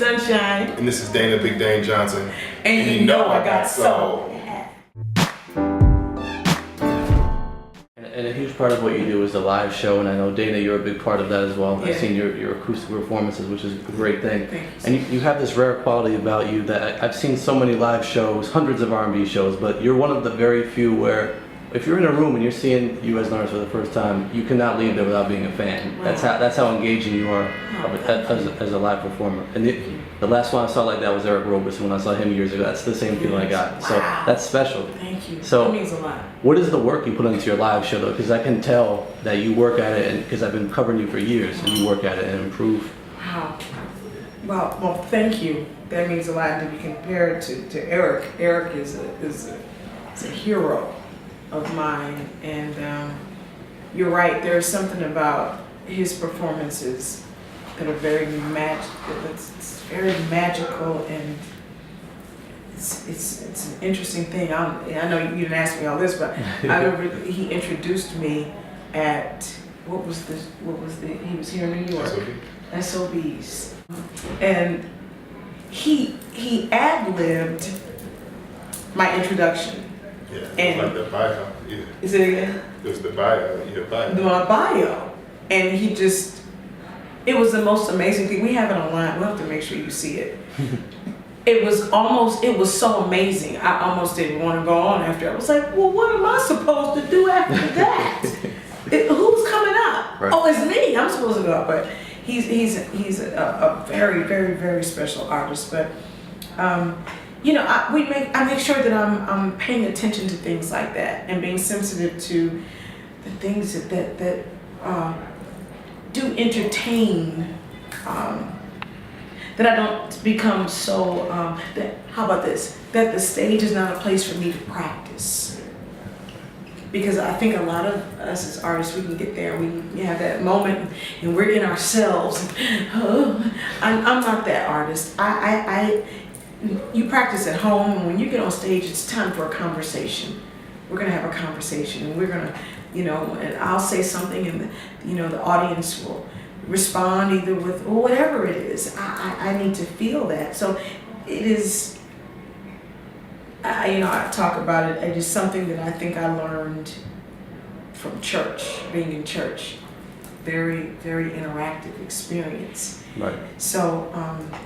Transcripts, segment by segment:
Sunshine. And this is Dana Big Dane Johnson. And you know I got soul. And a huge part of what you do is the live show, and I know, Dana, you're a big part of that as well. Yeah. I've seen your acoustic performances, which is a great thing. Thank you. And you have this rare quality about you that I've seen so many live shows, hundreds of R&B shows, but you're one of the very few where if you're in a room and you're seeing you as an artist for the first time, you cannot leave there without being a fan. Wow. That's how engaging you are as a live performer. And the last one I saw like that was Eric Roberson when I saw him years ago. That's the same feeling I got. So Wow. that's special. Thank you. So that means a lot. what is the work you put into your live show though? Because I can tell that you work at it, and because I've been covering you for years, and you work at it and improve. Wow. Well, thank you. That means a lot to be compared to Eric. Eric is a hero of mine, and you're right. There's something about his performances that are very it's very magical, and it's an interesting thing. I know you didn't ask me all this, but I remember he introduced me at what was he was here in New York. SOBs. And he ad-libbed my introduction. Yeah, it And- was like the bio. Yeah, Is it again? it was the bio. Your bio. My bio. And it was the most amazing thing. We have it online. We'll have to make sure you see it. It was so amazing. I almost didn't want to go on after. I was like, well, what am I supposed to do after that? Who's coming up? Right. Oh, it's me. I'm supposed to go up. But he's a very, very, very special artist. But I make sure that I'm paying attention to things like that and being sensitive to the things that do entertain. That I don't become so. How about this? That the stage is not a place for me to practice. Because I think a lot of us as artists, we can get there, we have that moment, and we're in ourselves. I'm not that artist. You practice at home, and when you get on stage, it's time for a conversation. We're gonna have a conversation, and we're gonna, and I'll say something, and the audience will respond either with or whatever it is. I need to feel that. So it is. I talk about it. It is something that I think I learned from church, being in church. Very, very interactive experience. Right. So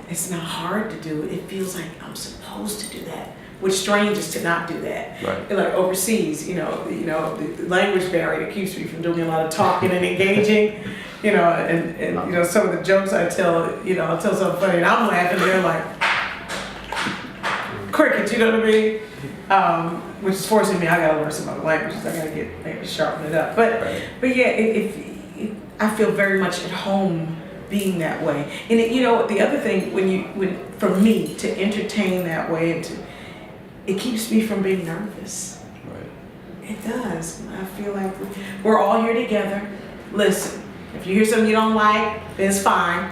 it's not hard to do. It feels like I'm supposed to do that. Which strangers to not do that. Right. Like overseas, the language barrier keeps me from doing a lot of talking and engaging. And some of the jokes I tell, I'll tell something funny and I'm laughing and they're like, crickets, you know what I mean? Which is forcing me, I gotta learn some other languages. I gotta sharpen it up. But yeah, I feel very much at home being that way. And the other thing, when for me to entertain that way, it keeps me from being nervous. Right. It does. I feel like we're all here together. Listen, if you hear something you don't like, it's fine.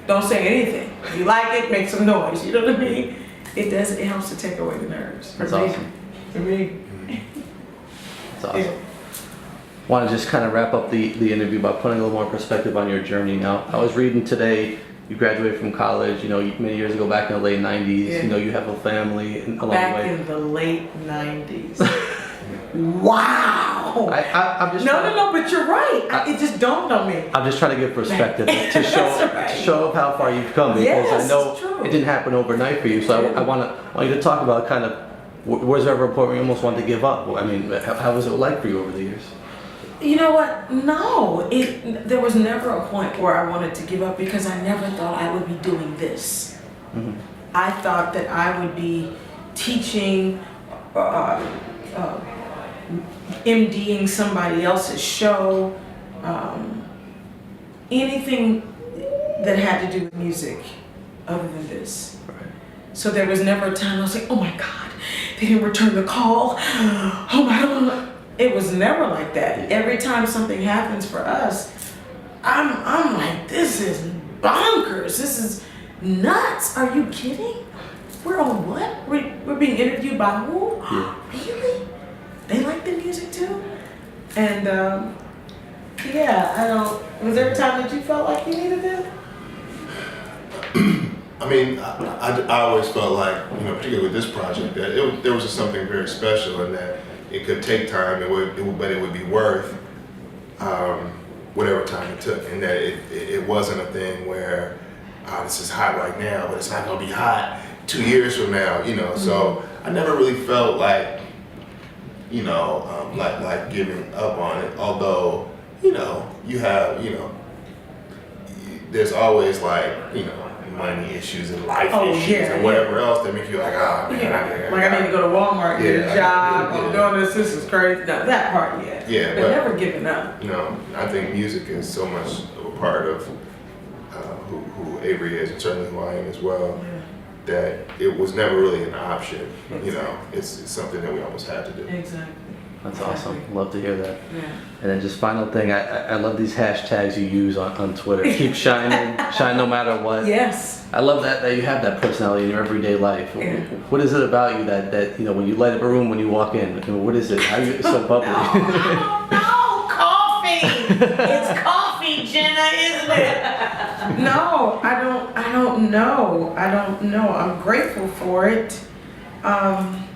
Don't say anything. If you like it, make some noise. You know what I mean? It does. It helps to take away the nerves. That's awesome. For me. That's awesome. Yeah. Want to just kind of wrap up the interview by putting a little more perspective on your journey. Now, I was reading today. You graduated from college, many years ago, back in the late 90s. Yeah. You have a family along the Back way. in the late 90s. Wow. I'm just No, but you're right. It just dawned on me. I'm just trying to give perspective to show how far you've come, because Yes, I know it's true. it didn't happen overnight for you. So I want you to talk about kind of was there ever a point where you almost wanted to give up? I mean, how was it like for you over the years? You know what? No, there was never a point where I wanted to give up because I never thought I would be doing this. Mm-hmm. I thought that I would be teaching, MDing somebody else's show, anything that had to do with music other than this. Right. So there was never a time I was like, oh my God, they didn't return the call. Oh my God. It was never like that. Every time something happens for us, I'm like, this is bonkers. This is nuts. Are you kidding? We're on what? We're being interviewed by who? Yeah. Really? They like the music too? And was there a time that you felt like you needed that? I mean, I always felt like, you know, particularly with this project, that there was just something very special in that it could take time, but it would be worth whatever time it took, and that it wasn't a thing where this is hot right now, but it's not gonna be hot 2 years from now, you know. So I never really felt like, you know, like giving up on it. Although, you know, you have, you know, there's always like, you know, money issues and life issues and whatever else that make you like, ah, man, like I need to go to Walmart, get a job, I'm yeah. doing this is crazy. No, that part, Yeah, but never giving up. No, I think music is so much of a part of who Avery is, and certainly who I am as well, that it was never really an option. You know, it's something that we almost had to do. Exactly. That's awesome. Love to hear that. Yeah. And then just final thing, I love these hashtags you use on Twitter. Keep shining, shine no matter what. Yes. I love that you have that personality in your everyday life. Yeah. What is it about you that you know, when you light up a room, when you walk in, I mean, what is it? How are you so bubbly? No, coffee. It's coffee, Jenna, isn't it? No, I don't know. I'm grateful for it. I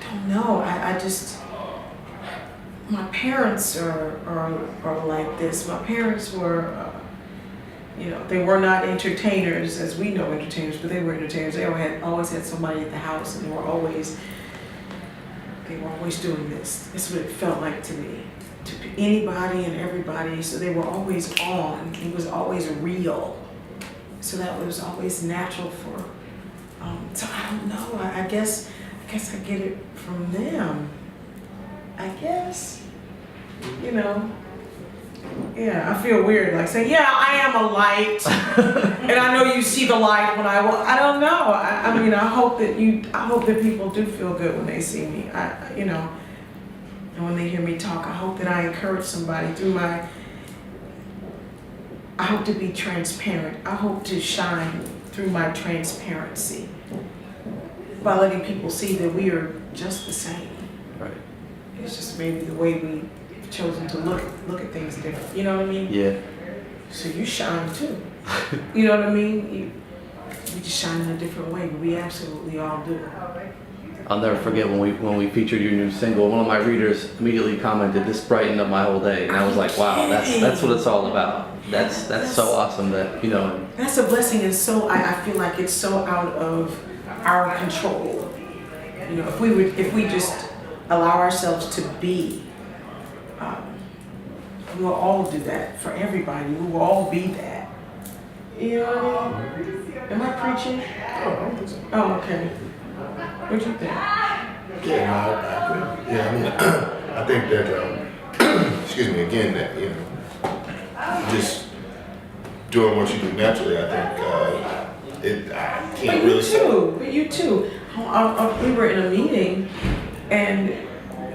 don't know. I just, my parents are like this. My parents were, you know, they were not entertainers as we know entertainers, but they were entertainers. They always had somebody at the house, and they were always doing this. That's what it felt like to me, to anybody and everybody. So they were always on. It was always real. So that was always natural for. So I don't know. I guess I get it from them. I guess, you know. Yeah, I feel weird, like saying, yeah, I am a light, and I know you see the light when I don't know. I mean, I hope that people do feel good when they see me. You know, and when they hear me talk, I hope that I encourage somebody through I hope to be transparent. I hope to shine through my transparency by letting people see that we are just the same. Right. It's just maybe the way we've chosen to look at things different. You know what I mean? Yeah. So you shine too. You know what I mean? We just shine in a different way. We absolutely all do. I'll never forget when we featured your new single. One of my readers immediately commented, "This brightened up my whole day," and I was like, "Wow, that's what it's all about." That's so awesome that, you know. That's a blessing, and so I feel like it's so out of our control. You know, if we just allow ourselves to be, we will all do that for everybody. We will all be that. You know what I mean? Am I preaching? Oh, I don't think so. Oh, okay. What do you think? Yeah, no, I agree. Yeah, I mean, I think that, excuse me, again, that, you know, just doing what you do naturally, I think, I can't really say. But you too. We were in a meeting, and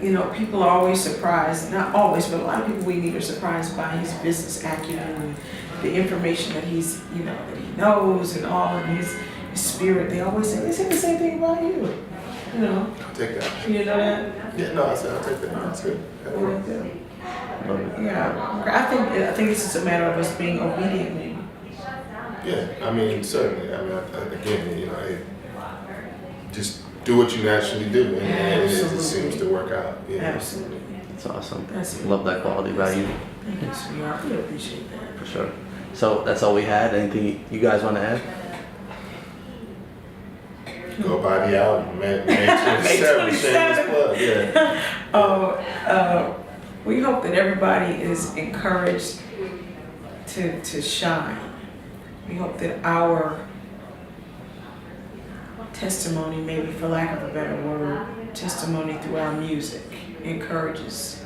you know, people are always surprised. Not always, but a lot of people we meet are surprised by his business acumen and the information that he's, you know, that he knows and all, and his spirit. They always say the same thing about you. You know. I'll take that. You know that. Yeah, no, I said I'll take that. That's good. That'll work. Yeah, I think it's just a matter of us being obedient, maybe. Yeah, I mean, certainly. I mean, again, you know, just do what you naturally do, and it seems to work out. Yeah. Absolutely. It's awesome. That's it. Love that quality about you. Thank you, sweetheart. We appreciate that. For sure. So that's all we had. Anything you guys want to add? Go buy the album, May 27th. Shameless plug, yeah. We hope that everybody is encouraged to shine. We hope that our testimony, maybe for lack of a better word, testimony through our music encourages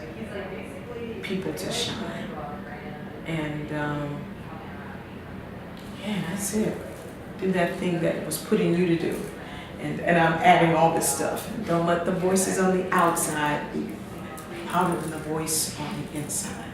people to shine. And yeah, that's it. Do that thing that was put in you to do. And I'm adding all this stuff. Don't let the voices on the outside be louder than the voice on the inside.